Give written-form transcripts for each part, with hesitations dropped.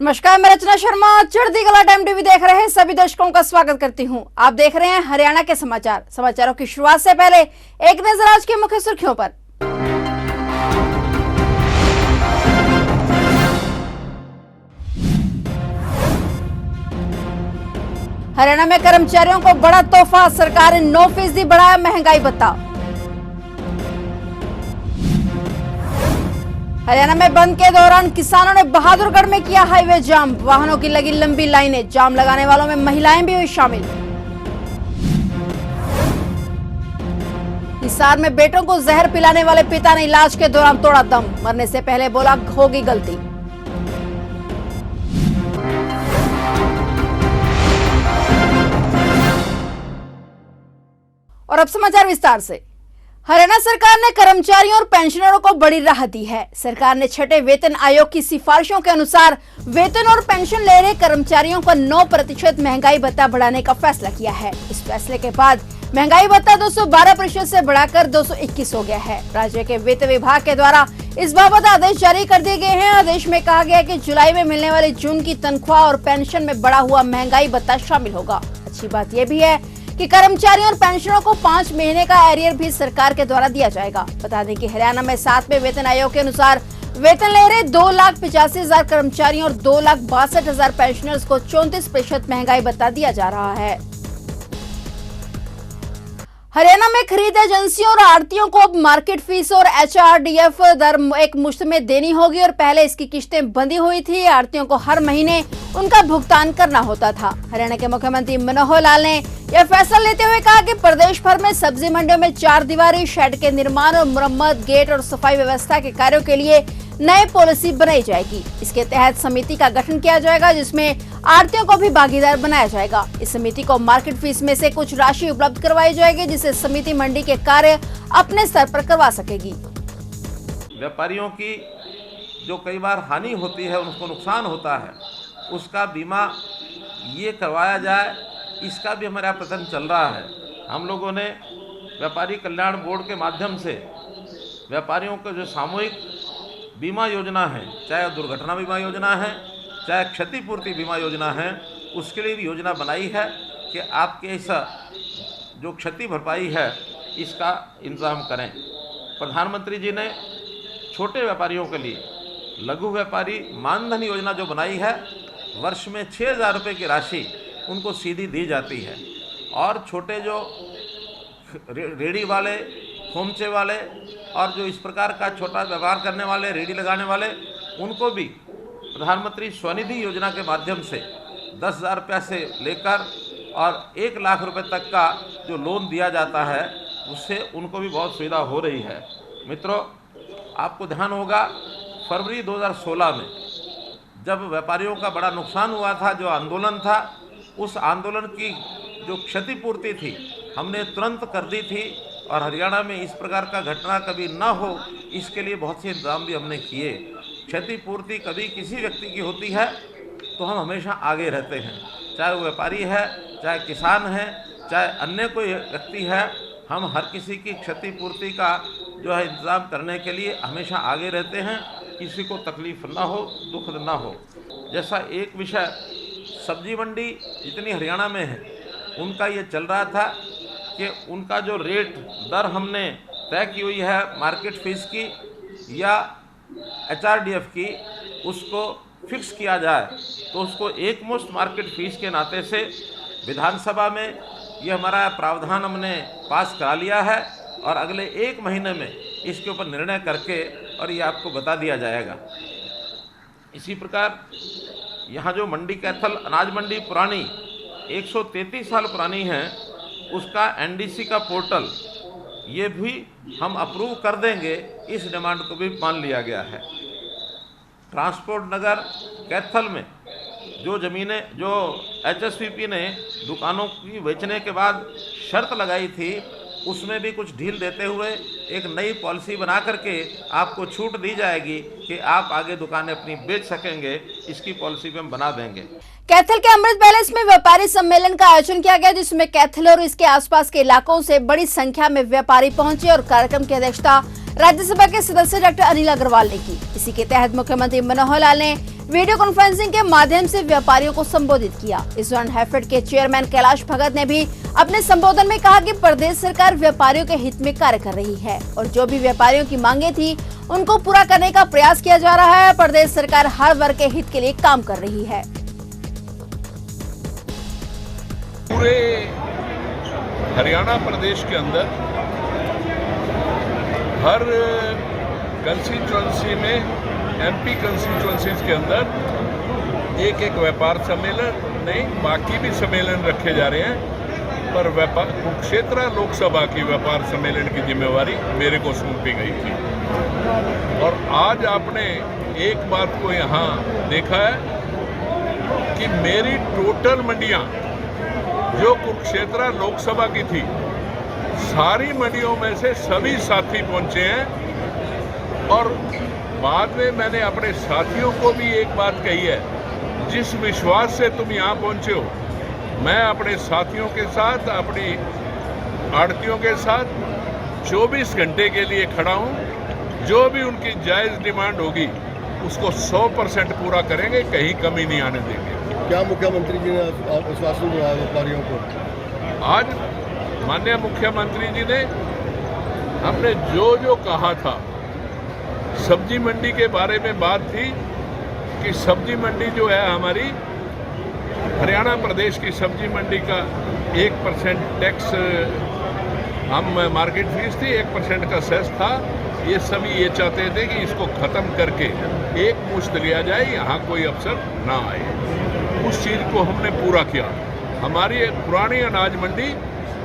नमस्कार, मैं रचना शर्मा चढ़ती कला टाइम टीवी देख रहे हैं सभी दर्शकों का स्वागत करती हूं। आप देख रहे हैं हरियाणा के समाचार। समाचारों की शुरुआत से पहले एक नजर आज की मुख्य सुर्खियों पर। हरियाणा में कर्मचारियों को बड़ा तोहफा, सरकार ने 9% बढ़ाया महंगाई भत्ता। हरियाणा में बंद के दौरान किसानों ने बहादुरगढ़ में किया हाईवे जाम, वाहनों की लगी लंबी लाइनें, जाम लगाने वालों में महिलाएं भी हुई शामिल। हिसार में बेटों को जहर पिलाने वाले पिता ने इलाज के दौरान तोड़ा दम, मरने से पहले बोला होगी गलती। और अब समाचार विस्तार से। हरियाणा सरकार ने कर्मचारियों और पेंशनरों को बड़ी राहत दी है। सरकार ने छठे वेतन आयोग की सिफारिशों के अनुसार वेतन और पेंशन ले रहे कर्मचारियों को 9% महंगाई भत्ता बढ़ाने का फैसला किया है। इस फैसले के बाद महंगाई भत्ता 212% से बढ़ाकर 221 हो गया है। राज्य के वित्त विभाग के द्वारा इस बाबत आदेश जारी कर दिए गए हैं। आदेश में कहा गया कि जुलाई में मिलने वाली जून की तनख्वाह और पेंशन में बढ़ा हुआ महंगाई भत्ता शामिल होगा। अच्छी बात यह भी है कि कर्मचारियों और पेंशनरों को 5 महीने का एरियर भी सरकार के द्वारा दिया जाएगा। बता दें कि हरियाणा में 7वें वेतन आयोग के अनुसार वेतन ले रहे 2,85,000 कर्मचारियों और 2,62,000 पेंशनर्स को 34% महंगाई भत्ता दिया जा रहा है। हरियाणा में खरीद एजेंसियों और आड़तियों को अब मार्केट फीस और HRDF दर एक मुश्त में देनी होगी और पहले इसकी किश्तें बंधी हुई थी। आड़तियों को हर महीने उनका भुगतान करना होता था। हरियाणा के मुख्यमंत्री मनोहर लाल ने यह फैसला लेते हुए कहा कि प्रदेश भर में सब्जी मंडियों में 4 दीवारी शेड के निर्माण और मुरम्मत, गेट और सफाई व्यवस्था के कार्यों के लिए नई पॉलिसी बनाई जाएगी। इसके तहत समिति का गठन किया जाएगा जिसमें आड़तियों को भी भागीदार बनाया जाएगा। इस समिति को मार्केट फीस में से कुछ राशि उपलब्ध करवाई जाएगी जिससे समिति मंडी के कार्य अपने स्तर पर करवा सकेगी। व्यापारियों की जो कई बार हानि होती है, उनको नुकसान होता है, उसका बीमा ये करवाया जाए, इसका भी हमारा प्रयत्न चल रहा है। हम लोगों ने व्यापारी कल्याण बोर्ड के माध्यम से व्यापारियों को जो सामूहिक बीमा योजना है, चाहे दुर्घटना बीमा योजना है, चाहे क्षतिपूर्ति बीमा योजना है, उसके लिए भी योजना बनाई है कि आपके ऐसा जो क्षति भरपाई है इसका इंतजाम करें। प्रधानमंत्री जी ने छोटे व्यापारियों के लिए लघु व्यापारी मानधन योजना जो बनाई है, वर्ष में 6,000 रुपये की राशि उनको सीधी दी जाती है और छोटे जो रेडी वाले, खोमचे वाले और जो इस प्रकार का छोटा व्यापार करने वाले, रेडी लगाने वाले, उनको भी प्रधानमंत्री स्वनिधि योजना के माध्यम से 10,000 रुपये से लेकर और 1 लाख रुपए तक का जो लोन दिया जाता है, उससे उनको भी बहुत सुविधा हो रही है। मित्रों, आपको ध्यान होगा फरवरी 2016 में जब व्यापारियों का बड़ा नुकसान हुआ था, जो आंदोलन था, उस आंदोलन की जो क्षतिपूर्ति थी हमने तुरंत कर दी थी और हरियाणा में इस प्रकार का घटना कभी ना हो इसके लिए बहुत से इंतजाम भी हमने किए। क्षतिपूर्ति कभी किसी व्यक्ति की होती है तो हम हमेशा आगे रहते हैं, चाहे वो व्यापारी है, चाहे किसान है, चाहे अन्य कोई व्यक्ति है, हम हर किसी की क्षतिपूर्ति का जो है इंतज़ाम करने के लिए हमेशा आगे रहते हैं, किसी को तकलीफ ना हो, दुख ना हो। जैसा एक विषय सब्जी मंडी जितनी हरियाणा में है उनका ये चल रहा था कि उनका जो रेट दर हमने तय की हुई है मार्केट फीस की या HRDF की, उसको फिक्स किया जाए, तो उसको एकमुश्त मार्केट फीस के नाते से विधानसभा में ये हमारा प्रावधान हमने पास करा लिया है और अगले 1 महीने में इसके ऊपर निर्णय करके और ये आपको बता दिया जाएगा। इसी प्रकार यहाँ जो मंडी कैथल अनाज मंडी पुरानी 133 साल पुरानी है, उसका NDC का पोर्टल ये भी हम अप्रूव कर देंगे, इस डिमांड को भी मान लिया गया है। ट्रांसपोर्ट नगर कैथल में जो ज़मीनें जो HSVP ने दुकानों की बेचने के बाद शर्त लगाई थी, उसमें भी कुछ ढील देते हुए एक नई पॉलिसी बना करके आपको छूट दी जाएगी कि आप आगे दुकानें अपनी बेच सकेंगे। इसकी पॉलिसी भी हम बना देंगे। कैथल के अमृत पैलेस में व्यापारी सम्मेलन का आयोजन किया गया जिसमें कैथल और इसके आसपास के इलाकों से बड़ी संख्या में व्यापारी पहुंचे और कार्यक्रम की अध्यक्षता राज्यसभा के सदस्य डॉक्टर अनिल अग्रवाल ने की। इसी के तहत मुख्यमंत्री मनोहर लाल ने वीडियो कॉन्फ्रेंसिंग के माध्यम से व्यापारियों को संबोधित किया। इस दौरान हैफेड के चेयरमैन कैलाश भगत ने भी अपने संबोधन में कहा कि प्रदेश सरकार व्यापारियों के हित में कार्य कर रही है और जो भी व्यापारियों की मांगे थी उनको पूरा करने का प्रयास किया जा रहा है। प्रदेश सरकार हर वर्ग के हित के लिए काम कर रही है। पूरे हरियाणा प्रदेश के अंदर हर कंस्टिट्यूएंसी में, एमपी कंस्टिट्यूएंसीज के अंदर एक एक व्यापार सम्मेलन नहीं, बाकी भी सम्मेलन रखे जा रहे हैं, पर कुरुक्षेत्र लोकसभा की व्यापार सम्मेलन की जिम्मेवारी मेरे को सौंपी गई थी। और आज आपने एक बात को यहाँ देखा है कि मेरी टोटल मंडियाँ जो कुरुक्षेत्र लोकसभा की थी, सारी मंडियों में से सभी साथी पहुंचे हैं। और बाद में मैंने अपने साथियों को भी एक बात कही है, जिस विश्वास से तुम यहाँ पहुंचे हो, मैं अपने साथियों के साथ, अपनी आड़तियों के साथ 24 घंटे के लिए खड़ा हूँ। जो भी उनकी जायज़ डिमांड होगी उसको 100% पूरा करेंगे, कहीं कमी नहीं आने देंगे। क्या मुख्यमंत्री जी ने आश्वासन दिया व्यापारियों को? आज माननीय मुख्यमंत्री जी ने हमने जो कहा था, सब्जी मंडी के बारे में बात थी कि सब्जी मंडी जो है हमारी हरियाणा प्रदेश की सब्जी मंडी का 1% टैक्स हम मार्केट फीस थी, 1% का सेस था। ये सभी ये चाहते थे कि इसको ख़त्म करके एक मुश्त लिया जाए, यहाँ कोई अफसर ना आए। उस चीज़ को हमने पूरा किया। हमारी पुरानी अनाज मंडी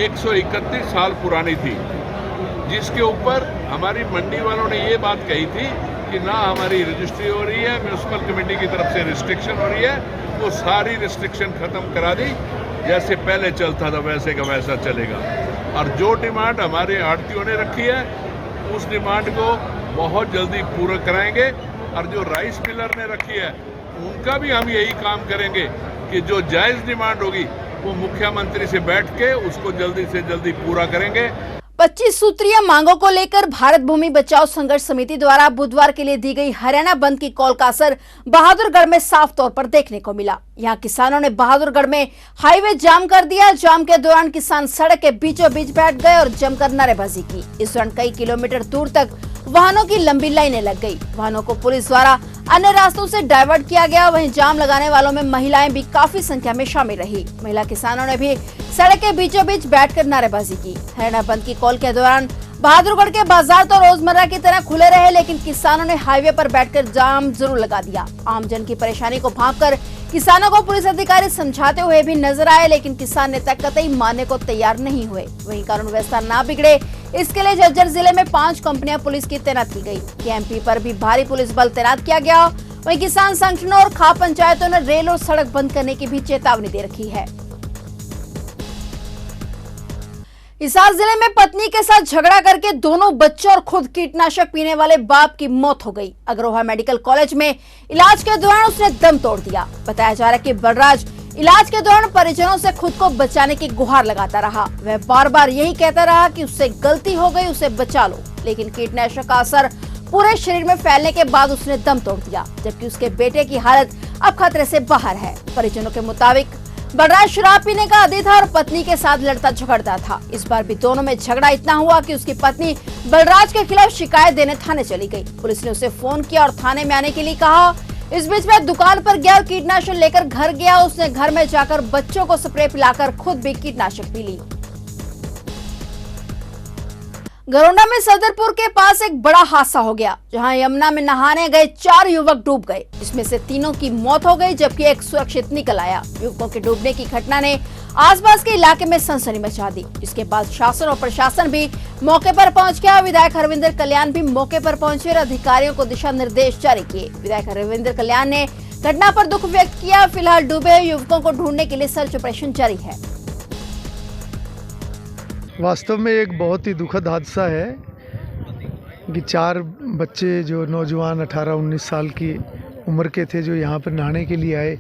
131 साल पुरानी थी, जिसके ऊपर हमारी मंडी वालों ने ये बात कही थी कि ना हमारी रजिस्ट्री हो रही है, म्यूनसिपल कमेटी की तरफ से रिस्ट्रिक्शन हो रही है, वो सारी रिस्ट्रिक्शन ख़त्म करा दी। जैसे पहले चलता था वैसे का वैसा चलेगा। और जो डिमांड हमारे आड़तियों ने रखी है उस डिमांड को बहुत जल्दी पूरा कराएंगे। और जो राइस मिलर ने रखी है उनका भी हम यही काम करेंगे कि जो जायज़ डिमांड होगी वो मुख्यमंत्री से बैठ के उसको जल्दी से जल्दी पूरा करेंगे। 25 सूत्रीय मांगों को लेकर भारत भूमि बचाओ संघर्ष समिति द्वारा बुधवार के लिए दी गई हरियाणा बंद की कॉल का असर बहादुरगढ़ में साफ तौर पर देखने को मिला। यहां किसानों ने बहादुरगढ़ में हाईवे जाम कर दिया। जाम के दौरान किसान सड़क के बीचों बीच बैठ गए और जमकर नारेबाजी की। इस दौरान कई किलोमीटर दूर तक वाहनों की लंबी लाइनें लग गई। वाहनों को पुलिस द्वारा अन्य रास्तों से डाइवर्ट किया गया। वहीं जाम लगाने वालों में महिलाएं भी काफी संख्या में शामिल रही। महिला किसानों ने भी सड़क के बीचों बीच बैठकर नारेबाजी की। हरियाणा बंद की कॉल के दौरान बहादुरगढ़ के बाजार तो रोजमर्रा की तरह खुले रहे, लेकिन किसानों ने हाईवे पर बैठकर जाम जरूर लगा दिया। आमजन की परेशानी को भांपकर किसानों को पुलिस अधिकारी समझाते हुए भी नजर आए, लेकिन किसान नेता कतई मानने को तैयार नहीं हुए। वहीं कानून व्यवस्था ना बिगड़े, इसके लिए झज्जर जिले में 5 कंपनियां पुलिस की तैनात की गई। केएमपी पर भी भारी पुलिस बल तैनात किया गया। वहीं किसान संगठनों और खाप पंचायतों ने रेल और सड़क बंद करने की भी चेतावनी दे रखी है। हिसार जिले में पत्नी के साथ झगड़ा करके दोनों बच्चों और खुद कीटनाशक पीने वाले बाप की मौत हो गई। अग्रोहा मेडिकल कॉलेज में इलाज के दौरान उसने दम तोड़ दिया। बताया जा रहा है कि बलराज इलाज के दौरान परिजनों से खुद को बचाने की गुहार लगाता रहा। वह बार बार यही कहता रहा कि उससे गलती हो गई, उसे बचा लो, लेकिन कीटनाशक का असर पूरे शरीर में फैलने के बाद उसने दम तोड़ दिया। जबकि उसके बेटे की हालत अब खतरे से बाहर है। परिजनों के मुताबिक बलराज शराब पीने का आदी था और पत्नी के साथ लड़ता झगड़ता था। इस बार भी दोनों में झगड़ा इतना हुआ कि उसकी पत्नी बलराज के खिलाफ शिकायत देने थाने चली गई। पुलिस ने उसे फोन किया और थाने में आने के लिए कहा। इस बीच में दुकान पर गया और कीटनाशक लेकर घर गया। उसने घर में जाकर बच्चों को स्प्रे पिलाकर खुद भी कीटनाशक पी ली। गरोंडा में सदरपुर के पास एक बड़ा हादसा हो गया, जहां यमुना में नहाने गए 4 युवक डूब गए। इसमें से 3 की मौत हो गई, जबकि एक सुरक्षित निकल आया। युवकों के डूबने की घटना ने आसपास के इलाके में सनसनी मचा दी। इसके बाद शासन और प्रशासन भी मौके पर पहुंच गया। विधायक हरविंदर कल्याण भी मौके पर पहुंचे और अधिकारियों को दिशा निर्देश जारी किए। विधायक हरविंदर कल्याण ने घटना पर दुख व्यक्त किया। फिलहाल डूबे युवकों को ढूंढने के लिए सर्च ऑपरेशन जारी है। वास्तव में एक बहुत ही दुखद हादसा है कि 4 बच्चे जो नौजवान 18-19 साल की उम्र के थे, जो यहाँ पर नहाने के लिए आए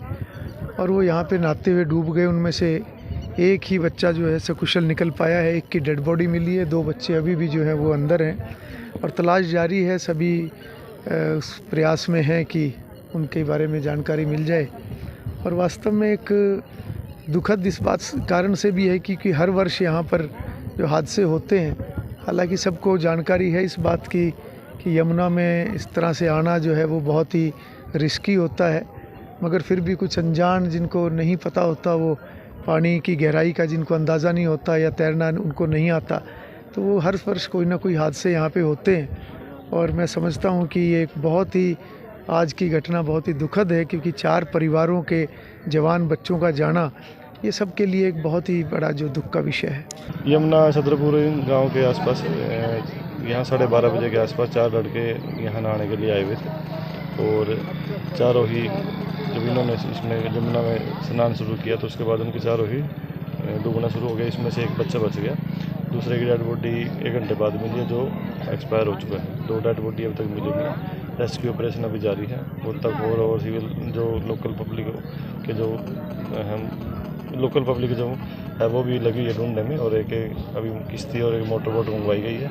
और वो यहाँ पे नहाते हुए डूब गए। उनमें से एक ही बच्चा जो है सकुशल निकल पाया है। एक की डेड बॉडी मिली है, 2 बच्चे अभी भी जो है वो अंदर हैं और तलाश जारी है। सभी उस प्रयास में हैं कि उनके बारे में जानकारी मिल जाए। और वास्तव में एक दुखद इस बात कारण से भी है क्योंकि हर वर्ष यहाँ पर जो हादसे होते हैं, हालांकि सबको जानकारी है इस बात की कि यमुना में इस तरह से आना जो है वो बहुत ही रिस्की होता है, मगर फिर भी कुछ अनजान जिनको नहीं पता होता, वो पानी की गहराई का जिनको अंदाज़ा नहीं होता या तैरना उनको नहीं आता, तो वो हर वर्ष कोई ना कोई हादसे यहाँ पे होते हैं। और मैं समझता हूँ कि ये एक बहुत ही आज की घटना बहुत ही दुखद है क्योंकि 4 परिवारों के जवान बच्चों का जाना ये सब के लिए एक बहुत ही बड़ा जो दुख का विषय है। यमुना छतरपुर गांव के आसपास यहाँ 12:30 बजे के आसपास 4 लड़के यहाँ नहाने के लिए आए हुए थे और चारों ही जब इन्होंने इसमें यमुना में स्नान शुरू किया तो उसके बाद उनके चारों ही डूबना शुरू हो गया। इसमें से एक बच्चा बच गया, दूसरे की डेड बॉडी 1 घंटे बाद मिली है जो एक्सपायर हो चुका है। 2 डेड बॉडी अब तक मिली नहीं। रेस्क्यू ऑपरेशन अभी जारी है। वो तक और सिविल जो लोकल पब्लिक के जो लोकल पब्लिक जो है वो भी लगी है ढूंढने में और एक अभी किश्ती और एक मोटर बोट मंगवाई गई है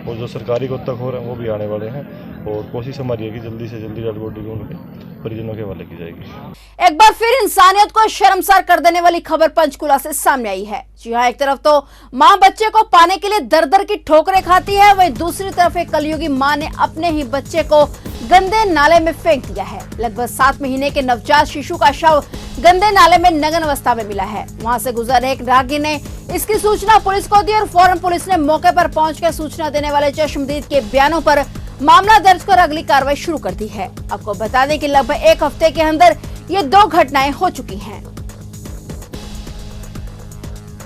और जो सरकारी को तक हो रहे हैं वो भी आने वाले हैं और कोशिश हमारी है कि जल्दी से जल्दी डेड बॉडी ढूंढ के परिजनों के हवाले की जाएगी। एक बार फिर इंसानियत को शर्मसार कर देने वाली खबर पंचकुला से सामने आई है। जी हाँ, एक तरफ तो मां बच्चे को पाने के लिए दर दर की ठोकरें खाती है, वहीं दूसरी तरफ एक कलयुगी मां ने अपने ही बच्चे को गंदे नाले में फेंक दिया है। लगभग 7 महीने के नवजात शिशु का शव गंदे नाले में नग्न अवस्था में मिला है। वहां से गुजर एक राहगीर ने इसकी सूचना पुलिस को दी और फौरन पुलिस ने मौके पर पहुंचकर सूचना देने वाले चश्मदीद के बयानों पर मामला दर्ज कर अगली कार्रवाई शुरू कर दी है। आपको बता दें कि लगभग 1 हफ्ते के अंदर ये 2 घटनाएं हो चुकी हैं।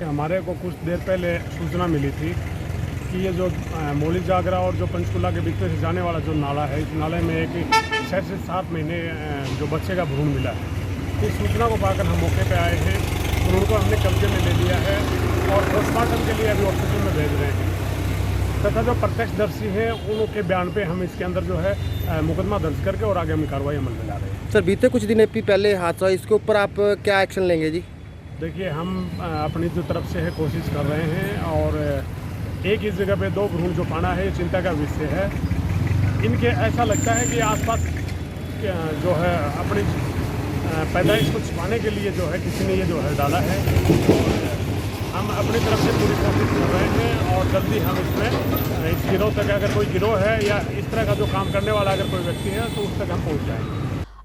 हमारे को कुछ देर पहले सूचना मिली थी कि ये जो मौली जागरा और जो पंचकुला के बीच में से जाने वाला जो नाला है, इस नाले में एक 6 से 7 महीने जो बच्चे का भ्रूण मिला है। इस सूचना को पाकर हम मौके पे आए हैं। भ्रूण को हमने कब्जे में ले लिया है और पोस्टमार्टम के लिए अभी हॉस्पिटल में भेज रहे हैं तथा जो प्रत्यक्षदर्शी हैं उनके बयान पे हम इसके अंदर जो है मुकदमा दर्ज करके और आगे हम कार्रवाई अमल में ला रहे हैं। सर, बीते कुछ दिन पहले हादसा, इसके ऊपर आप क्या एक्शन लेंगे जी? देखिए, हम अपनी जो तरफ से है कोशिश कर रहे हैं और एक ही जगह पे 2 भ्रूण जो पाना है ये चिंता का विषय है। इनके ऐसा लगता है कि आसपास जो है अपनी पैदाइश को छिपाने के लिए जो है किसी ने ये जो है डाला है। हम अपनी तरफ से पूरी कोशिश कर रहे हैं और जल्दी हम इसमें इस गिरोह तक, अगर कोई गिरोह है या इस तरह का जो काम करने वाला अगर कोई व्यक्ति है तो उस तक हम पहुँच जाएंगे।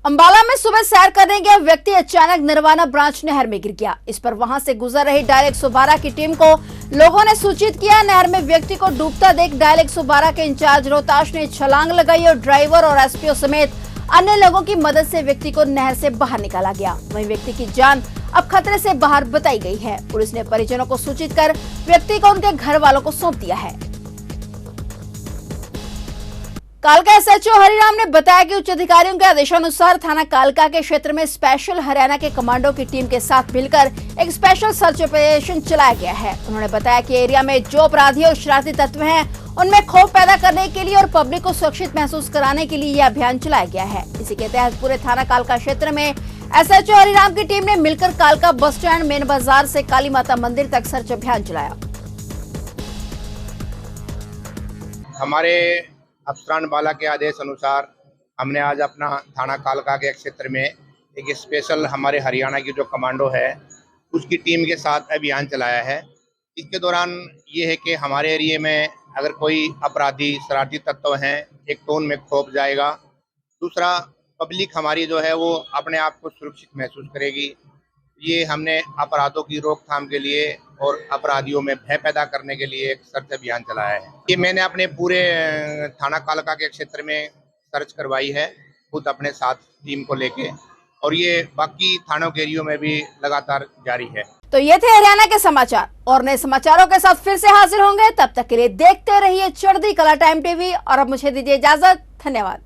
अंबाला में सुबह सैर करने गया व्यक्ति अचानक निर्वाणा ब्रांच नहर में गिर गया। इस पर वहां से गुजर रही डायल 112 की टीम को लोगों ने सूचित किया। नहर में व्यक्ति को डूबता देख डायल 112 के इंचार्ज रोहताश ने छलांग लगाई और ड्राइवर और एसपीओ समेत अन्य लोगों की मदद से व्यक्ति को नहर से बाहर निकाला गया। वहीं व्यक्ति की जान अब खतरे से बाहर बताई गई है। पुलिस ने परिजनों को सूचित कर व्यक्ति को उनके घर वालों को सौंप दिया है। कालका एसएचओ हरिराम ने बताया कि उच्च अधिकारियों के आदेशानुसार थाना कालका के क्षेत्र में स्पेशल हरियाणा के कमांडो की टीम के साथ मिलकर एक स्पेशल सर्च ऑपरेशन चलाया गया है। उन्होंने बताया कि एरिया में जो अपराधी और शरारती तत्व हैं, उनमें खौफ पैदा करने के लिए और पब्लिक को सुरक्षित महसूस कराने के लिए यह अभियान चलाया गया है। इसी के तहत पूरे थाना कालका क्षेत्र में एसएचओ हरिराम की टीम ने मिलकर कालका बस स्टैंड, मेन बाजार से काली माता मंदिर तक सर्च अभियान चलाया। हमारे अफसरान बाला के आदेश अनुसार हमने आज अपना थाना कालका के क्षेत्र में एक स्पेशल हमारे हरियाणा की जो कमांडो है उसकी टीम के साथ अभियान चलाया है। इसके दौरान ये है कि हमारे एरिए में अगर कोई अपराधी शरारती तत्व हैं, एक तो उनमें खौफ जाएगा, दूसरा पब्लिक हमारी जो है वो अपने आप को सुरक्षित महसूस करेगी। ये हमने अपराधों की रोकथाम के लिए और अपराधियों में भय पैदा करने के लिए एक सर्च अभियान चलाया है। ये मैंने अपने पूरे थाना कालका के क्षेत्र में सर्च करवाई है खुद अपने साथ टीम को लेके, और ये बाकी थानों के एरियो में भी लगातार जारी है। तो ये थे हरियाणा के समाचार और नए समाचारों के साथ फिर से हाजिर होंगे। तब तक के लिए देखते रहिए चढ़ती कला टाइम टीवी और अब मुझे दीजिए इजाजत। धन्यवाद।